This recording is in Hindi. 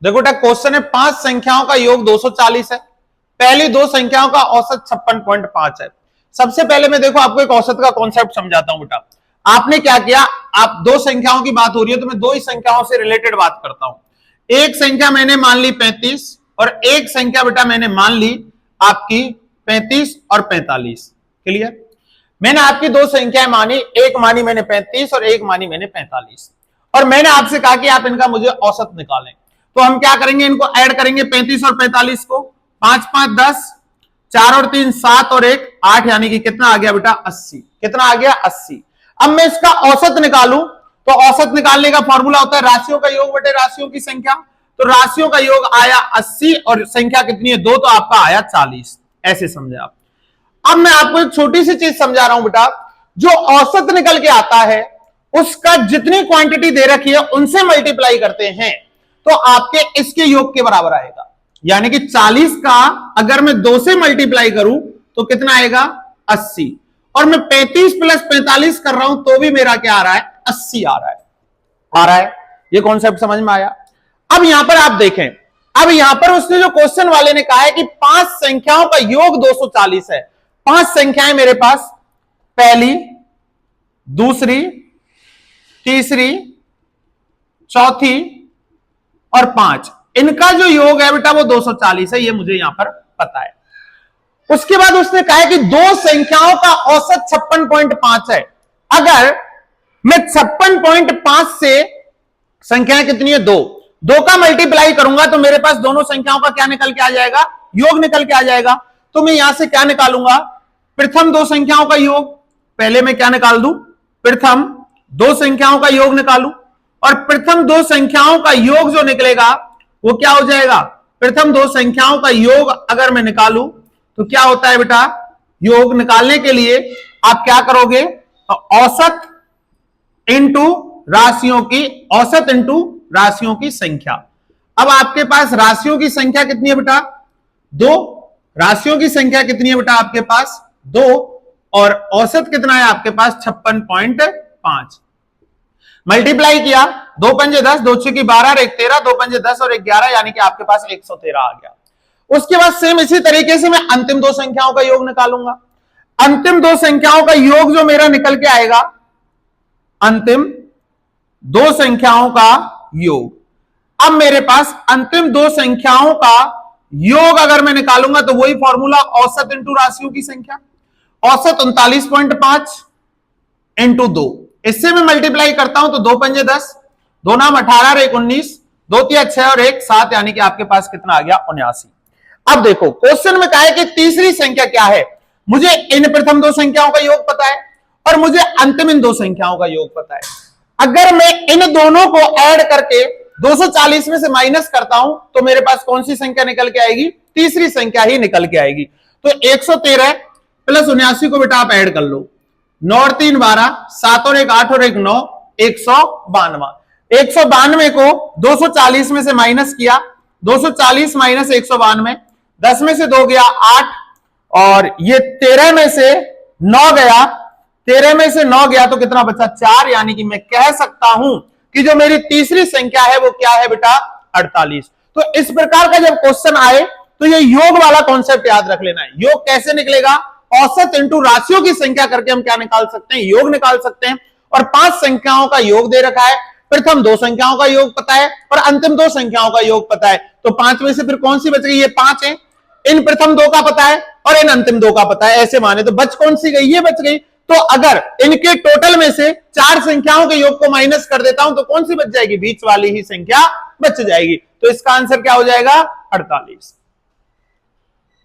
देखो बेटा क्वेश्चन है 5 संख्याओं का योग 240 है, पहली दो संख्याओं का औसत 56.5 है। सबसे पहले मैं देखो आपको एक औसत का कॉन्सेप्ट समझाता हूं बेटा। आपने क्या किया, आप दो संख्याओं की बात हो रही है तो मैं दो ही संख्याओं से रिलेटेड बात करता हूं। एक संख्या मैंने मान ली 35 और एक संख्या बेटा मैंने मान ली आपकी 35 और 45। क्लियर? मैंने आपकी दो संख्याएं मानी, एक मानी मैंने 35 और एक मानी मैंने 45, और मैंने आपसे कहा कि आप इनका मुझे औसत निकालें। तो हम क्या करेंगे, इनको ऐड करेंगे 35 और 45 को, 5 5 10, 4 और 3 7 और 1 8, यानी कि कितना आ गया बेटा 80। कितना आ गया 80। अब मैं इसका औसत निकालूं तो औसत निकालने का फॉर्मूला होता है राशियों का योग बटे राशियों की संख्या। तो राशियों का योग आया 80 और संख्या कितनी है 2, तो आपका आया 40। ऐसे समझे आप। अब मैं आपको एक छोटी सी चीज समझा रहा हूं बेटा, जो औसत निकल के आता है उसका जितनी क्वांटिटी दे रखी है उनसे मल्टीप्लाई करते हैं तो आपके इसके योग के बराबर आएगा। यानी कि 40 का अगर मैं 2 से मल्टीप्लाई करूं तो कितना आएगा 80, और मैं 35 प्लस 45 कर रहा हूं तो भी मेरा क्या आ रहा है 80 आ रहा है। ये कॉन्सेप्ट समझ में आया? अब यहां पर आप देखें, अब यहां पर उसने जो क्वेश्चन वाले ने कहा है कि 5 संख्याओं का योग 240 है। 5 संख्याएं मेरे पास, पहली, दूसरी, तीसरी, चौथी और 5, इनका जो योग है बेटा वो 240 है, ये मुझे यहां पर पता है। उसके बाद उसने कहा है कि दो संख्याओं का औसत 56.5 है। अगर मैं 56.5 से संख्याएं कितनी है 2 का मल्टीप्लाई करूंगा तो मेरे पास दोनों संख्याओं का क्या निकल के आ जाएगा, योग निकल के आ जाएगा। तो मैं यहां से क्या निकालूंगा, प्रथम दो संख्याओं का योग। पहले मैं क्या निकाल दूं, प्रथम दो संख्याओं का योग निकालूं, और प्रथम दो संख्याओं का योग जो निकलेगा वो क्या हो जाएगा, प्रथम दो संख्याओं का योग अगर मैं निकालूं तो क्या होता है बेटा, योग निकालने के लिए आप क्या करोगे, औसत इंटू राशियों की, औसत इंटू राशियों की संख्या। अब आपके पास राशियों की संख्या कितनी है बेटा 2, राशियों की संख्या कितनी है बेटा आपके पास 2, और औसत कितना है आपके पास 56.5। मल्टीप्लाई किया, 2 पंजे 10, 2 छक्के 12 और 1 13, 2 पंजे 10 और 1 11, यानी कि आपके पास 113 आ गया। उसके बाद सेम इसी तरीके से मैं अंतिम दो संख्याओं का योग निकालूंगा। अंतिम दो संख्याओं का योग जो मेरा निकल के आएगा, अंतिम दो संख्याओं का योग, अब मेरे पास अंतिम दो संख्याओं का योग अगर मैं निकालूंगा तो वही फॉर्मूला औसत इंटू राशियों की संख्या। औसत 39.5 इंटू 2, इससे मैं मल्टीप्लाई करता हूं तो 2 पंजे 10, 2 नाम 18 और 1 19, 2 3 6 और 1 7, यानी कि आपके पास कितना आ गया 79। अब देखो क्वेश्चन में कहा है कि तीसरी संख्या क्या है। मुझे इन प्रथम दो संख्याओं का योग पता है और मुझे अंतिम इन दो संख्याओं का योग पता है। अगर मैं इन दोनों को ऐड करके 240 में से माइनस करता हूं तो मेरे पास कौन सी संख्या निकल के आएगी, तीसरी संख्या ही निकल के आएगी। तो 113 प्लस 79 को बेटा आप ऐड कर लो, 9 और 3 12, 7 और 1 8 और 1 9, 192। 192 को 240 में से माइनस किया, 240 माइनस 192, 10 में से 2 गया 8, और ये 13 में से 9 गया, 13 में से 9 गया तो कितना बचा 4, यानी कि मैं कह सकता हूं कि जो मेरी तीसरी संख्या है वो क्या है बेटा 48। तो इस प्रकार का जब क्वेश्चन आए तो ये योग वाला कॉन्सेप्ट याद रख लेना है। योग कैसे निकलेगा, औसत इंटू राशियों की संख्या करके हम क्या निकाल सकते हैं, योग निकाल सकते हैं। और 5 संख्याओं का योग दे रखा है, प्रथम दो संख्याओं का योग पता है और अंतिम दो संख्याओं का योग पता है। तो 5 में से फिर कौन सी बच गई, ये 5 है। इन प्रथम दो का पता है और इन अंतिम दो का पता है, ऐसे माने तो बच कौन सी गई, ये बच गई। तो अगर इनके टोटल में से 4 संख्याओं के योग को माइनस कर देता हूं तो कौन सी बच जाएगी, बीच वाली ही संख्या बच जाएगी। तो इसका आंसर क्या हो जाएगा 48।